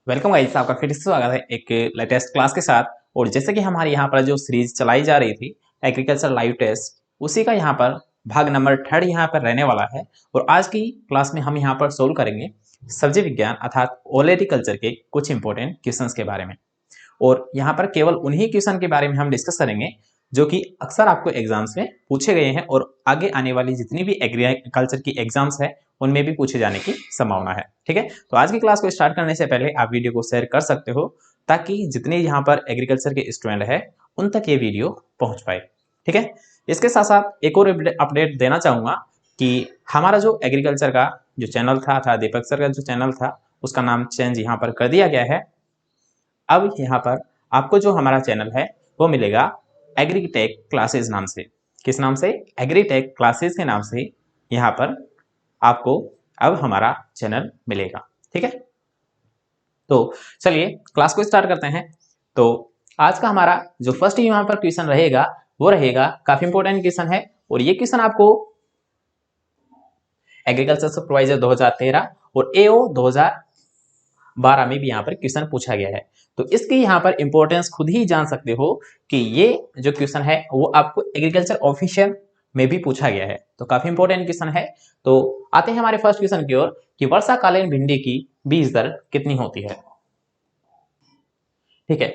Welcome guys, आपका फिर से स्वागत है एक लेटेस्ट क्लास के साथ। और जैसे कि हमारी यहाँ पर जो सीरीज चलाई जा रही थी एग्रीकल्चर लाइव टेस्ट, उसी का यहाँ पर भाग नंबर 3 यहाँ पर रहने वाला है। और आज की क्लास में हम यहाँ पर सोल्व करेंगे सब्जी विज्ञान अर्थात ओलेरिकल्चर के कुछ इंपॉर्टेंट क्वेश्चंस के बारे में। और यहाँ पर केवल उन्हीं क्वेश्चन के बारे में हम डिस्कस करेंगे जो कि अक्सर आपको एग्जाम्स में पूछे गए हैं और आगे आने वाली जितनी भी एग्रीकल्चर की एग्जाम्स है उनमें भी पूछे जाने की संभावना है। ठीक है, तो आज की क्लास को स्टार्ट करने से पहले आप वीडियो को शेयर कर सकते हो ताकि जितने यहाँ पर एग्रीकल्चर के स्टूडेंट है उन तक ये वीडियो पहुंच पाए। ठीक है, इसके साथ साथ एक और अपडेट देना चाहूंगा कि हमारा जो एग्रीकल्चर का जो चैनल था दीपक सर का जो चैनल था उसका नाम चेंज यहाँ पर कर दिया गया है। अब यहाँ पर आपको जो हमारा चैनल है वो मिलेगा एग्रीटेक क्लासेस नाम से। किस नाम से? एग्रीटेक क्लासेस के नाम से यहाँ पर आपको अब हमारा चैनल मिलेगा। ठीक है, तो चलिए क्लास को स्टार्ट करते हैं। तो आज का हमारा जो फर्स्ट यहाँ पर क्वेश्चन रहेगा वो रहेगा काफी इंपॉर्टेंट क्वेश्चन है। और ये क्वेश्चन आपको एग्रीकल्चर सुपरवाइजर 2013 और एओ 2012 में भी यहाँ पर क्वेश्चन पूछा गया है। तो इसकी यहाँ पर इंपॉर्टेंस खुद ही जान सकते हो कि ये जो क्वेश्चन है वो आपको एग्रीकल्चर ऑफिशियल में भी पूछा गया है। तो काफी इंपॉर्टेंट क्वेश्चन है। तो आते हैं हमारे फर्स्ट क्वेश्चन की ओर कि वर्षाकालीन भिंडी की बीज दर कितनी होती है। ठीक है,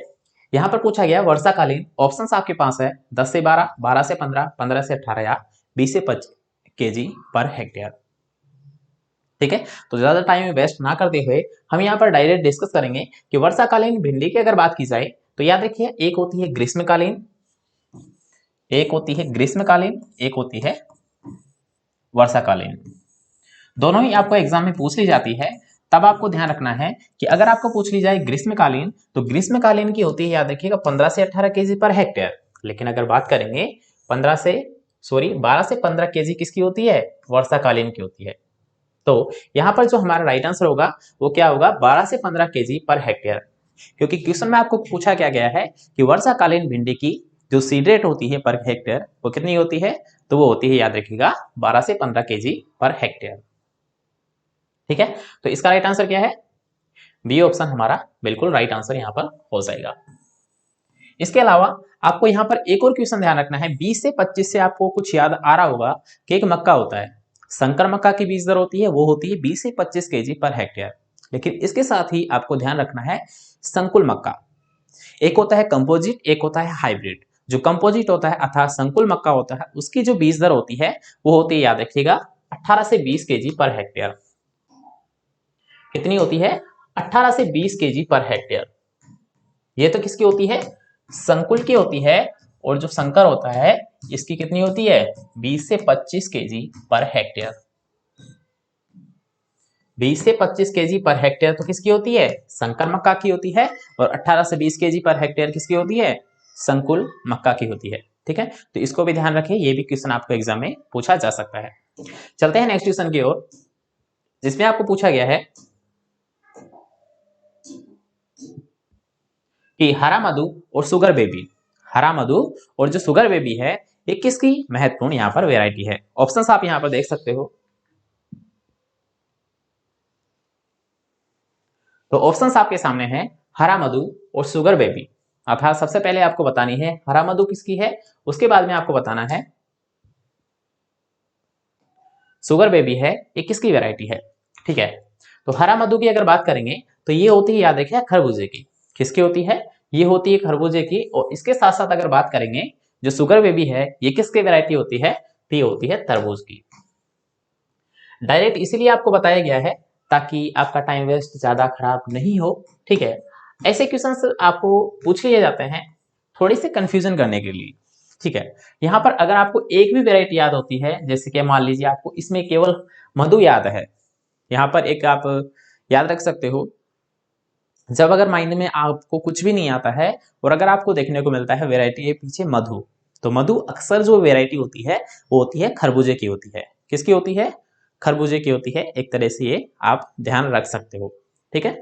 यहाँ पर पूछा गया वर्षाकालीन, ऑप्शंस आपके पास है 10 से 12, 12 से 15, 15 से 18 या 20 से 25 केजी पर हेक्टेयर। ठीक है, तो ज्यादा टाइम वेस्ट ना करते हुए हम यहाँ पर डायरेक्ट डिस्कस करेंगे कि वर्षाकालीन भिंडी की अगर बात की जाए तो याद रखिए एक होती है ग्रीष्मकालीन, एक होती है ग्रीष्मकालीन, एक होती है वर्षाकालीन। दोनों ही आपको एग्जाम में पूछ ली जाती है। तब आपको ध्यान रखना है कि अगर आपको पूछ ली जाए ग्रीष्मकालीन तो ग्रीष्मकालीन की होती है याद रखिएगा 15 से 18 केजी पर हेक्टेयर। लेकिन अगर बात करेंगे 12 से 15 केजी किसकी होती है? वर्षाकालीन की होती है। तो यहाँ पर जो हमारा राइट आंसर होगा वो क्या होगा? 12 से 15 केजी पर हेक्टेयर। क्योंकि क्वेश्चन में आपको पूछा क्या गया है कि वर्षाकालीन भिंडी की जो सीड रेट होती है पर हेक्टेयर वो कितनी होती है? तो वो होती है याद रखिएगा 12 से 15 केजी पर हेक्टेयर। ठीक है, तो इसका राइट आंसर क्या है? बी ऑप्शन हमारा बिल्कुल राइट आंसर यहाँ पर हो जाएगा। इसके अलावा आपको यहाँ पर एक और क्वेश्चन ध्यान रखना है। 20 से 25 से आपको कुछ याद आ रहा होगा कि एक मक्का होता है, संकर मक्का की बीज दर होती है वो होती है 20 से 25 केजी पर हेक्टेयर। लेकिन इसके साथ ही आपको ध्यान रखना है संकुल मक्का, एक होता है कंपोजिट, एक होता है हाइब्रिड। जो कंपोजिट होता है अर्थात संकुल मक्का होता है उसकी जो बीज दर होती है वो होती है याद रखिएगा 18 से 20 केजी पर हेक्टेयर। कितनी होती है? 18 से 20 केजी पर हेक्टेयर। ये तो किसकी होती है? संकुल की होती है। और जो संकर होता है इसकी कितनी होती है? 20 से 25 केजी पर हेक्टेयर। 20 से 25 केजी पर हेक्टेयर तो किसकी होती है? संकर मक्का की होती है। और 18 से 20 केजी पर हेक्टेयर किसकी होती है? संकुल मक्का की होती है। ठीक है, तो इसको भी ध्यान रखिए, ये भी क्वेश्चन आपको एग्जाम में पूछा जा सकता है। चलते हैं नेक्स्ट क्वेश्चन की ओर, जिसमें आपको पूछा गया है कि हरा मधु और सुगर बेबी, हरा मधु और जो सुगर बेबी है ये किसकी महत्वपूर्ण यहाँ पर वेराइटी है। ऑप्शंस आप यहाँ पर देख सकते हो। तो ऑप्शंस आपके सामने हैं हरा मधु और सुगर बेबी। अर्थात सबसे पहले आपको बतानी है हरा मधु किसकी है, उसके बाद में आपको बताना है सुगर बेबी है ये किसकी वेराइटी है। ठीक है, तो हरा मधु की अगर बात करेंगे तो ये होती है याद रखिए खरबूजे की। किसकी होती है? ये होती है खरबूजे की। और इसके साथ साथ अगर बात करेंगे जो सुगर बेबी है ये किसकी वेराइटी होती है? तो ये होती है तरबूज की। डायरेक्ट इसीलिए आपको बताया गया है ताकि आपका टाइम वेस्ट ज्यादा खराब नहीं हो। ठीक है, ऐसे क्वेश्चन आपको पूछ लिए जाते हैं थोड़ी सी कंफ्यूजन करने के लिए। ठीक है, यहाँ पर अगर आपको एक भी वेराइटी याद होती है, जैसे कि मान लीजिए आपको इसमें केवल मधु याद है, यहाँ पर एक आप याद रख सकते हो जब अगर माइंड में आपको कुछ भी नहीं आता है और अगर आपको देखने को मिलता है वेराइटी के पीछे मधु, तो मधु अक्सर जो वेराइटी होती है वो होती है खरबूजे की होती है। किसकी होती है? खरबूजे की होती है। एक तरह से ये आप ध्यान रख सकते हो। ठीक है,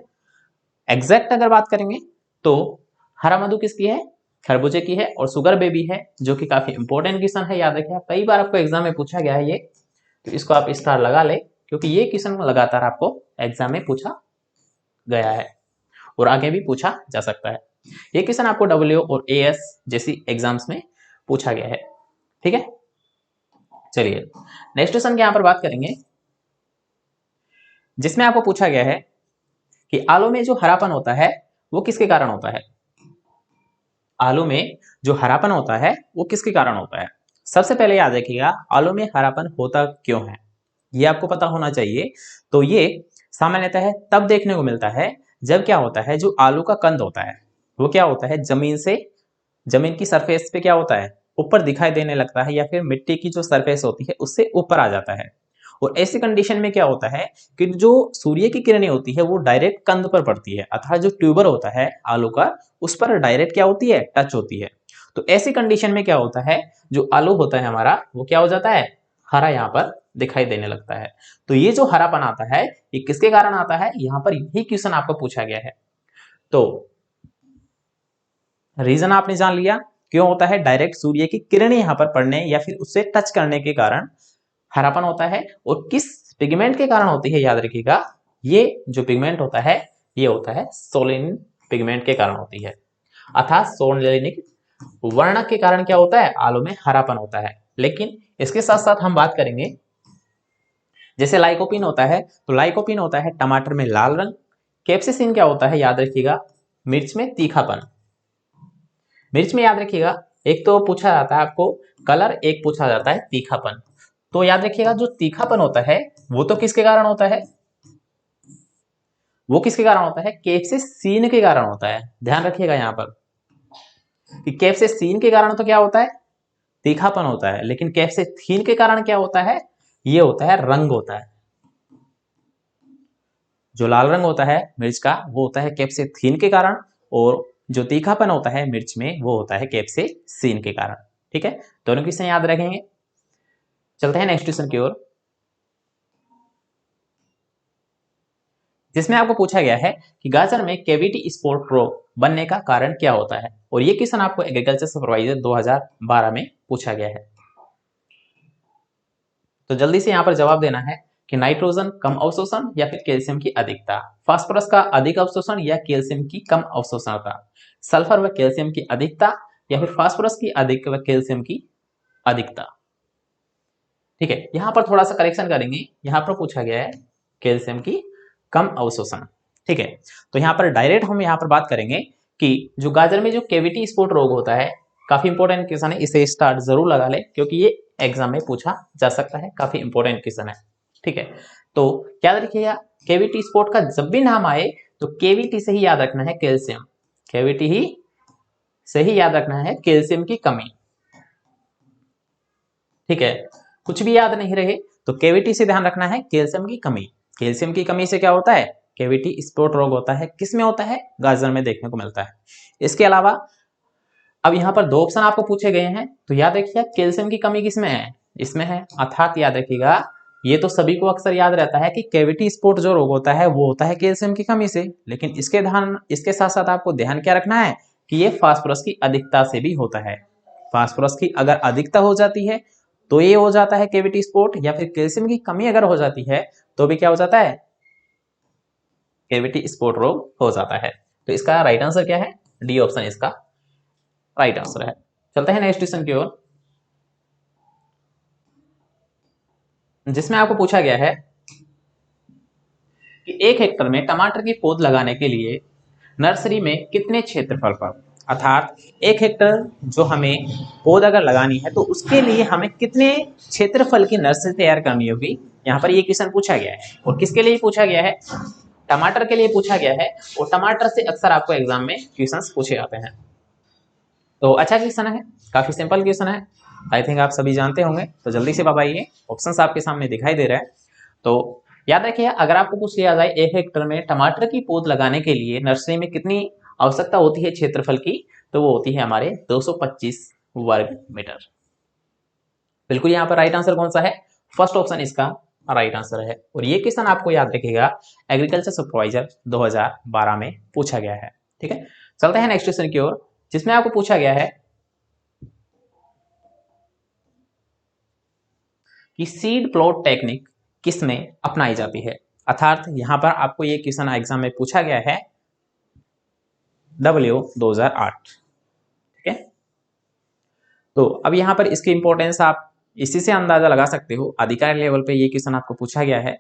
एग्जैक्ट अगर बात करेंगे तो हरा मधु किसकी है? खरबूजे की है। और सुगर बेबी है जो कि काफी इंपॉर्टेंट क्वेश्चन है, याद रखिए कई बार आपको एग्जाम में पूछा गया है ये, तो इसको आप स्टार लगा ले क्योंकि ये क्वेश्चन लगातार आपको एग्जाम में पूछा गया है। और आगे भी पूछा जा सकता है। ये क्वेश्चन आपको डब्ल्यू और एएस जैसी एग्जाम्स में पूछा गया है। ठीक है, चलिए नेक्स्ट क्वेश्चन की यहां पर बात करेंगे, जिसमें आपको पूछा गया है कि आलू में जो हरापन होता है वो किसके कारण होता है। आलू में जो हरापन होता है वो किसके कारण होता है। सबसे पहले याद रखिएगा, आलू में हरापन होता क्यों है ये आपको पता होना चाहिए। तो ये सामान्यतः तब देखने को मिलता है जब क्या होता है, जो आलू का कंद होता है वो क्या होता है, जमीन की सरफेस पे क्या होता है, ऊपर दिखाई देने लगता है, या फिर मिट्टी की जो सरफेस होती है उससे ऊपर आ जाता है। और ऐसी कंडीशन में क्या होता है कि जो सूर्य की किरणें होती है वो डायरेक्ट कंद पर पड़ती है, अर्थात जो ट्यूबर होता है आलू का उस पर डायरेक्ट क्या होती है, टच होती है। तो ऐसी कंडीशन में क्या होता है, जो आलू होता है हमारा वो क्या हो जाता है, हरा यहाँ पर दिखाई देने लगता है। तो ये जो हरापन आता है ये किसके कारण आता है, यहाँ पर यही क्वेश्चन आपको पूछा गया है। तो रीजन आपने जान लिया क्यों होता है, डायरेक्ट सूर्य की किरणें यहाँ पर पड़ने या फिर उससे टच करने के कारण हरापन होता है। और किस पिगमेंट के कारण होती है, याद रखिएगा ये जो पिगमेंट होता है ये होता है सोलिन पिगमेंट के कारण होती है, अर्थात सोलिनिक वर्णक के कारण क्या होता है, आलू में हरापन होता है। लेकिन इसके साथ साथ हम बात करेंगे, जैसे लाइकोपिन होता है, तो लाइकोपिन होता है टमाटर में लाल रंग, कैप्सिसिन क्या होता है, याद रखिएगा मिर्च में तीखापन। मिर्च में याद रखिएगा एक तो पूछा जाता है आपको कलर, एक पूछा जाता है तीखापन। तो याद रखिएगा जो तीखापन होता है वो तो किसके कारण होता है, वो किसके कारण होता है, कैप्सिसिन के कारण होता है। ध्यान रखिएगा यहाँ पर कि कैप्सिसिन के कारण तो क्या होता है, तीखापन होता है, लेकिन कैप्सिसिन के कारण क्या होता है, ये होता है रंग होता है। जो लाल रंग होता है मिर्च का वो होता है कैप्सिसिन के कारण, और जो तीखापन होता है मिर्च में वो होता है कैप्सिसिन के कारण। ठीक है, दोनों क्वेश्चन याद रखेंगे। चलते हैं नेक्स्ट क्वेश्चन की ओर, जिसमें आपको पूछा गया है कि गाजर में कैविटी स्पॉट रोग बनने का कारण क्या होता है। और ये क्वेश्चन आपको एग्रीकल्चर सुपरवाइजर 2012 में पूछा गया है। तो जल्दी से यहाँ पर जवाब देना है कि नाइट्रोजन कम अवशोषण या फिर कैल्शियम की अधिकता, फास्फोरस का अधिक अवशोषण या कैल्शियम की कम अवशोषणता, सल्फर व कैल्शियम की अधिकता या फिर फास्फोरस की अधिक व कैल्शियम की अधिकता। ठीक है, यहाँ पर थोड़ा सा करेक्शन करेंगे, यहाँ पर पूछा गया है कैल्शियम की कम अवशोषण। ठीक है, तो यहाँ पर डायरेक्ट हम यहाँ पर बात करेंगे कि जो गाजर में जो कैविटी स्पॉट रोग होता है, काफी इंपॉर्टेंट क्वेश्चन है, इसे स्टार्ट जरूर लगा ले क्योंकि ये एग्जाम में पूछा जा सकता है, काफी इंपॉर्टेंट क्वेश्चन है। ठीक है, तो याद रखिएगा कैविटी स्पॉट का जब भी नाम आए तो केवीटी से ही याद रखना है कैल्शियम, कैविटी ही से ही याद रखना है कैल्शियम की कमी। ठीक है, कुछ भी याद नहीं रहे तो कैविटी से ध्यान रखना है कैल्शियम की कमी। कैल्शियम की कमी से क्या होता है, कैविटी स्पॉट रोग होता है। किसमें होता है, गाजर में देखने को मिलता है। इसके अलावा अब यहाँ पर दो ऑप्शन आपको पूछे गए हैं, तो याद रखिए कैल्शियम की कमी किसमें है, इसमें है, अर्थात याद रखिएगा ये तो सभी को अक्सर याद रहता है कि कैविटी स्पॉट जो रोग होता है वो होता है कैल्शियम की कमी से, लेकिन इसके साथ साथ आपको ध्यान क्या रखना है कि ये फास्फोरस की अधिकता से भी होता है। फास्फोरस की अगर अधिकता हो जाती है तो ये हो जाता है कैविटी स्पॉट, या फिर कैल्शियम की कमी अगर हो जाती है तो भी क्या हो जाता है, कैविटी स्पॉट रोग हो जाता है। तो इसका राइट आंसर क्या है, डी ऑप्शन इसका राइट आंसर है। चलते हैं नेक्स्ट क्वेश्चन की ओर, जिसमें आपको पूछा गया है कि 1 हेक्टेयर में टमाटर की पौध लगाने के लिए नर्सरी में कितने क्षेत्रफल पर, अर्थात 1 हेक्टेयर जो हमें पौध अगर लगानी है तो उसके लिए हमें कितने क्षेत्रफल की नर्सरी तैयार करनी होगी, यहाँ पर ये क्वेश्चन पूछा गया है। और किसके लिए पूछा गया है, टमाटर के लिए पूछा गया है। और टमाटर से अक्सर आपको एग्जाम में क्वेश्चन पूछे जाते हैं। तो अच्छा क्वेश्चन है, काफी सिंपल क्वेश्चन है, आई थिंक आप सभी जानते होंगे। तो जल्दी से बताइए, ऑप्शंस आपके सामने दिखाई दे रहा है। तो याद रखिए अगर आपको पूछ लिया जाए 1 हेक्टेयर में टमाटर की पौध लगाने के लिए नर्सरी में कितनी आवश्यकता होती है क्षेत्रफल की, तो वो होती है हमारे 225 वर्ग मीटर। बिल्कुल यहाँ पर राइट आंसर कौन सा है, फर्स्ट ऑप्शन इसका राइट आंसर है। और ये क्वेश्चन आपको याद रखिएगा एग्रीकल्चर सुपरवाइजर 2012 में पूछा गया है। ठीक है, चलते हैं नेक्स्ट क्वेश्चन की ओर, जिसमें आपको पूछा गया है कि सीड प्लॉट टेक्निक किसमें अपनाई जाती है, अर्थात यहां पर आपको ये क्वेश्चन एग्जाम में पूछा गया है 2008। ठीक है, तो अब यहाँ पर इसकी इंपॉर्टेंस आप इसी से अंदाजा लगा सकते हो, अधिकारी लेवल पे ये क्वेश्चन आपको पूछा गया है।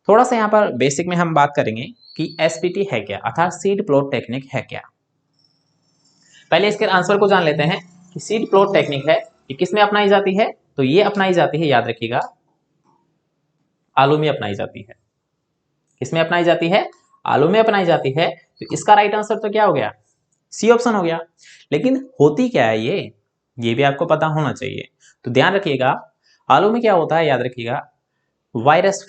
थोड़ा सा यहाँ पर बेसिक में हम बात करेंगे कि एसपीटी है क्या, अर्थात सीड प्लॉट टेक्निक है क्या। पहले इसके आंसर को जान लेते हैं कि सीड प्लॉट टेक्निक है ये किस में अपनाई जाती है। तो ये अपनाई जाती है, याद रखिएगा, आलू में अपनाई जाती है। किस में अपनाई जाती है? आलू में अपनाई जाती है। तो इसका राइट आंसर तो क्या हो गया? सी ऑप्शन हो गया। लेकिन होती क्या है ये भी आपको पता होना चाहिए। तो ध्यान रखिएगा, आलू में क्या होता है, याद रखिएगा, वायरस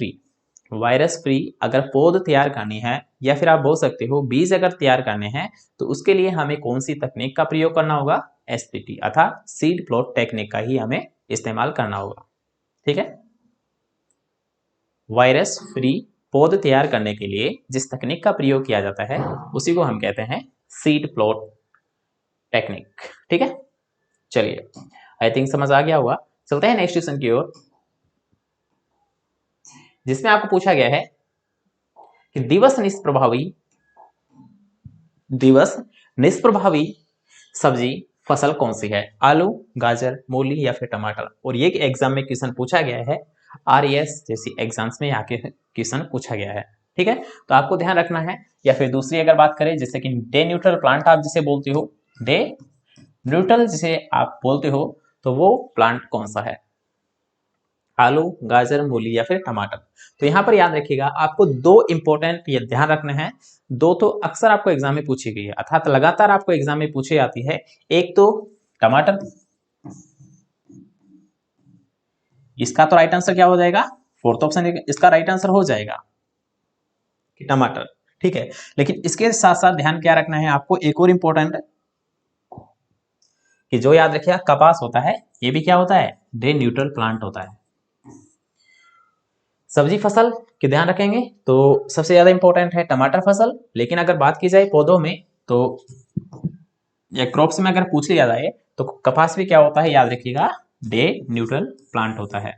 फ्री अगर पौध तैयार करनी है या फिर आप बोल सकते हो बीज अगर तैयार करने हैं तो उसके लिए हमें कौन सी तकनीक का प्रयोग करना होगा? एसपीटी अर्थात सीड प्लॉट टेक्निक का ही हमें इस्तेमाल करना होगा। ठीक है, वायरस फ्री पौध तैयार करने के लिए जिस तकनीक का प्रयोग किया जाता है उसी को हम कहते हैं सीड प्लॉट टेक्निक। ठीक है, चलिए, आई थिंक समझ आ गया होगा। चलते हैं नेक्स्ट क्वेश्चन की ओर, जिसमें आपको पूछा गया है कि दिवस निष्प्रभावी सब्जी फसल कौन सी है? आलू, गाजर, मूली या फिर टमाटर। और ये एग्जाम में क्वेश्चन पूछा गया है, आरएस जैसी एग्जाम्स में आके क्वेश्चन पूछा गया है। ठीक है, तो आपको ध्यान रखना है। या फिर दूसरी अगर बात करें, जैसे कि डे न्यूट्रल प्लांट आप जिसे बोलते हो, डे न्यूट्रल जिसे आप बोलते हो, तो वो प्लांट कौन सा है? आलू, गाजर, मूली या फिर टमाटर। तो यहां पर याद रखिएगा, आपको दो इंपॉर्टेंट ये ध्यान रखना है। दो तो अक्सर आपको एग्जाम में पूछी गई है, अर्थात लगातार आपको एग्जाम में पूछी जाती है। एक तो टमाटर, इसका तो राइट आंसर क्या हो जाएगा? फोर्थ ऑप्शन इसका राइट आंसर हो जाएगा कि टमाटर। ठीक है, लेकिन इसके साथ साथ ध्यान क्या रखना है आपको, एक और इंपॉर्टेंट कि जो याद रखिएगा, कपास होता है, ये भी क्या होता है? डे न्यूट्रल प्लांट होता है। सब्जी फसल के ध्यान रखेंगे तो सबसे ज्यादा इंपॉर्टेंट है टमाटर फसल। लेकिन अगर बात की जाए पौधों में तो या क्रॉप्स में अगर पूछ लिया जाए तो कपास भी क्या होता है, याद रखिएगा, डे न्यूट्रल प्लांट होता है।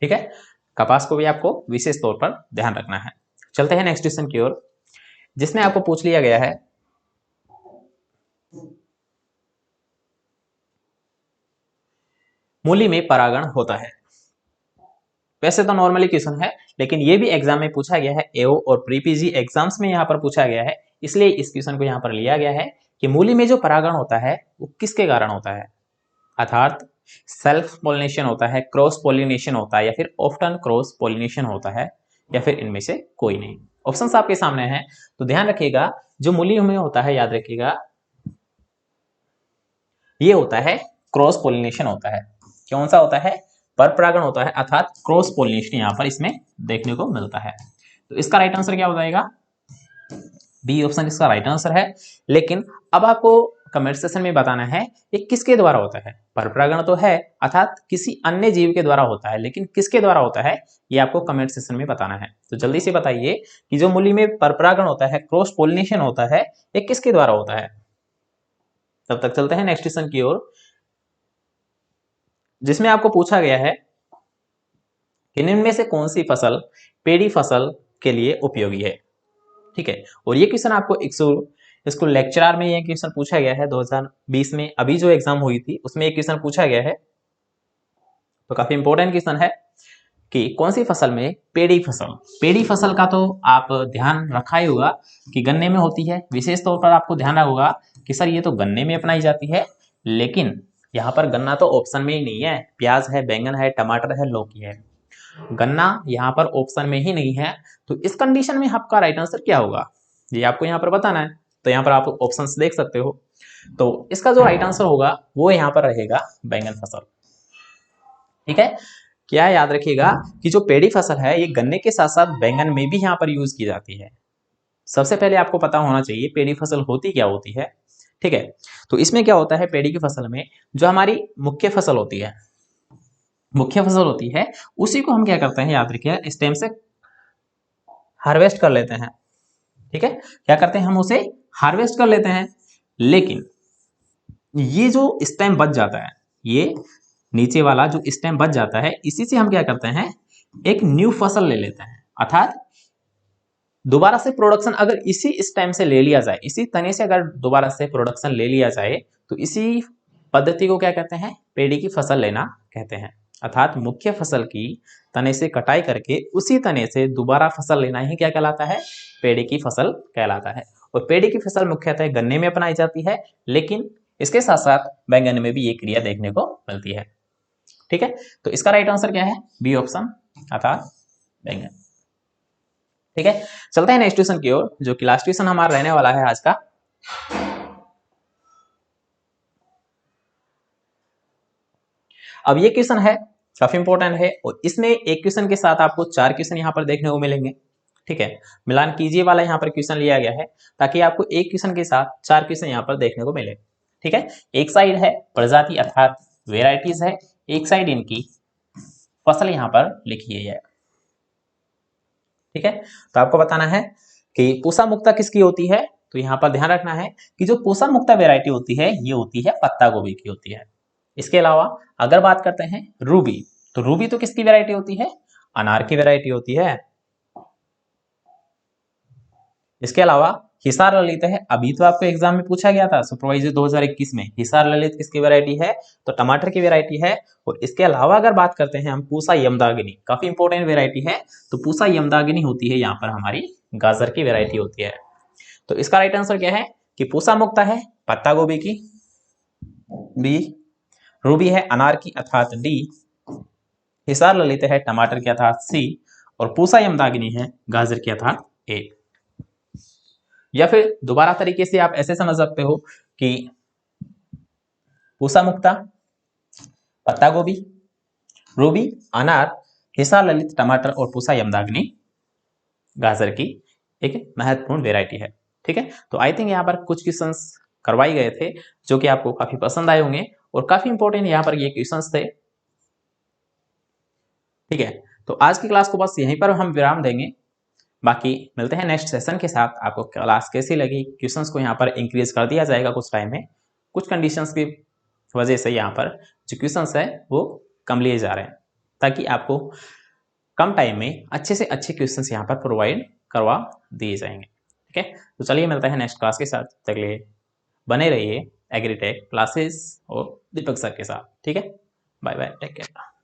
ठीक है, कपास को भी आपको विशेष तौर पर ध्यान रखना है। चलते हैं नेक्स्ट क्वेश्चन की ओर, जिसमें आपको पूछ लिया गया है मूली में परागण होता है। वैसे तो नॉर्मली क्वेश्चन है, लेकिन ये भी एग्जाम में पूछा गया है, एओ और प्री पीजी एग्जाम्स में यहाँ पर पूछा गया है, इसलिए इस क्वेश्चन को यहाँ पर लिया गया है कि मूली में जो परागण होता है वो किसके कारण होता है? अर्थात सेल्फ पोलिनेशन होता है, क्रॉस पोलिनेशन होता है, या फिर ऑफ्टन क्रॉस पोलिनेशन होता है, या फिर इनमें से कोई नहीं। ऑप्शंस आपके सामने हैं, तो ध्यान रखिएगा, जो मूली में होता है, याद रखिएगा, ये होता है क्रॉस पोलिनेशन होता है। कौन सा होता है? पर परागण होता है, अर्थात क्रॉस पोलिनेशन यहाँ पर इसमें देखने को मिलता है। तो इसका राइट आंसर क्या हो जाएगा? बी ऑप्शन इसका राइट आंसर है। लेकिन अब आपको कमेंट सेक्शन में बताना है ये किसके द्वारा होता है। पर परागण तो है, अर्थात किसी अन्य जीव के द्वारा होता है, लेकिन किसके द्वारा होता है ये आपको कमेंट सेक्शन में बताना है। तो जल्दी से बताइए कि जो मूली में पर परागण होता है, क्रॉस पोलिनेशन होता है, ये किसके द्वारा होता है। तब तक चलते हैं नेक्स्ट क्वेश्चन की ओर, जिसमें आपको पूछा गया है कि इनमें से कौन सी फसल पेड़ी फसल के लिए उपयोगी है। ठीक है, और ये क्वेश्चन आपको स्कूल लेक्चरर में ये क्वेश्चन पूछा गया है 2020 में, अभी जो एग्जाम हुई थी उसमें एक क्वेश्चन पूछा गया है। तो काफी इंपॉर्टेंट क्वेश्चन है कि कौन सी फसल में पेड़ी फसल का तो आप ध्यान रखा ही होगा कि गन्ने में होती है। विशेष तौर पर आपको ध्यान होगा कि सर ये तो गन्ने में अपनाई जाती है, लेकिन यहाँ पर गन्ना तो ऑप्शन में ही नहीं है, प्याज है, बैंगन है, टमाटर है, लौकी है, गन्ना यहाँ पर ऑप्शन में ही नहीं है। तो इस कंडीशन में आपका राइट आंसर क्या होगा ये आपको यहाँ पर बताना है। तो यहाँ पर आप ऑप्शंस देख सकते हो, तो इसका जो राइट आंसर होगा वो यहाँ पर रहेगा बैंगन फसल। ठीक है, क्या याद रखिएगा कि जो पेड़ी फसल है ये गन्ने के साथ साथ बैंगन में भी यहाँ पर यूज की जाती है। सबसे पहले आपको पता होना चाहिए पेड़ी फसल होती क्या होती है। ठीक है, तो इसमें क्या होता है, पेड़ी की फसल में जो हमारी मुख्य फसल होती है उसी को हम क्या करते हैं, याद रखिए, स्टेम से हार्वेस्ट कर लेते हैं। ठीक है, क्या करते हैं, हम उसे हार्वेस्ट कर लेते हैं। लेकिन ये जो स्टेम बच जाता है, ये नीचे वाला जो स्टेम बच जाता है, इसी से हम क्या करते हैं, एक न्यू फसल ले लेते हैं। अर्थात दोबारा से प्रोडक्शन अगर इसी इस टाइम से ले लिया जाए, इसी तने से अगर दोबारा से प्रोडक्शन ले लिया जाए तो इसी पद्धति को क्या कहते हैं, पेड़ी की फसल लेना कहते हैं। अर्थात मुख्य फसल की तने से कटाई करके उसी तने से दोबारा फसल लेना ही क्या कहलाता है, पेड़ी की फसल कहलाता है। और पेड़ी की फसल मुख्यतः गन्ने में अपनाई जाती है, लेकिन इसके साथ साथ बैंगन में भी ये क्रिया देखने को मिलती है। ठीक है, तो इसका राइट आंसर क्या है, बी ऑप्शन अर्थात बैंगन। ठीक है, चलते हैं नेक्स्ट ट्यूशन की ओर, जो कि लास्ट ट्यूशन हमारा रहने वाला है आज का। अब ये क्वेश्चन है काफी इंपॉर्टेंट है, और इसमें एक क्वेश्चन के साथ आपको 4 क्वेश्चन यहाँ पर देखने को मिलेंगे। ठीक है, मिलान कीजिए वाला यहाँ पर क्वेश्चन लिया गया है, ताकि आपको एक क्वेश्चन के साथ 4 क्वेश्चन यहाँ पर देखने को मिले। ठीक है, एक साइड है प्रजाति अर्थात वेराइटीज है, एक साइड इनकी फसल यहाँ पर लिखी है। ठीक है, तो आपको बताना है कि पूसा मुक्ता किसकी होती है। तो यहाँ पर ध्यान रखना है कि जो पूसा मुक्ता वेराइटी होती है ये होती है पत्ता गोभी की होती है। इसके अलावा अगर बात करते हैं रूबी, तो रूबी तो किसकी वेराइटी होती है, अनार की वेराइटी होती है। इसके अलावा हिसार ललित है, अभी तो आपको एग्जाम में पूछा गया था सुपरवाइजर 2021 में, हिसार ललित किसकी वेराइटी है, तो टमाटर की वेराइटी है। और इसके अलावा अगर बात करते हैं हम पूसा यमदाग्नि, काफी इंपॉर्टेंट वेराइटी है, तो पूसा यमदाग्नि होती है यहाँ पर हमारी गाजर की वेराइटी होती है। तो इसका राइट आंसर क्या है कि पूसा मुक्ता है पत्ता गोभी की, बी। रूबी है अनार की अर्थात डी। हिसार ललित है टमाटर की अर्थात सी। और पूसा यमदाग्नि है गाजर की अर्थात ए। या फिर दोबारा तरीके से आप ऐसे समझ सकते हो कि पूसा मुक्ता पत्ता गोभी, रूबी अनार, हिसार ललित टमाटर और पूसा यमदाग्नि गाजर की एक महत्वपूर्ण वेराइटी है। ठीक है, तो आई थिंक यहाँ पर कुछ क्वेश्चंस करवाए गए थे जो कि आपको काफी पसंद आए होंगे, और काफी इंपॉर्टेंट यहाँ पर ये क्वेश्चंस थे। ठीक है, तो आज की क्लास को बस यहीं पर हम विराम देंगे, बाकी मिलते हैं नेक्स्ट सेशन के साथ। आपको क्लास कैसी लगी, क्वेश्चंस को यहाँ पर इंक्रीज कर दिया जाएगा कुछ टाइम में, कुछ कंडीशंस की वजह से यहाँ पर जो क्वेश्चंस है वो कम लिए जा रहे हैं, ताकि आपको कम टाइम में अच्छे से अच्छे क्वेश्चंस यहाँ पर प्रोवाइड करवा दिए जाएंगे। ठीक है, तो चलिए मिलते हैं नेक्स्ट क्लास के साथ, तब तक लिए बने रहिए एग्रीटेक क्लासेस और दीपक सर के साथ। ठीक है, बाय बाय, टेक केयर।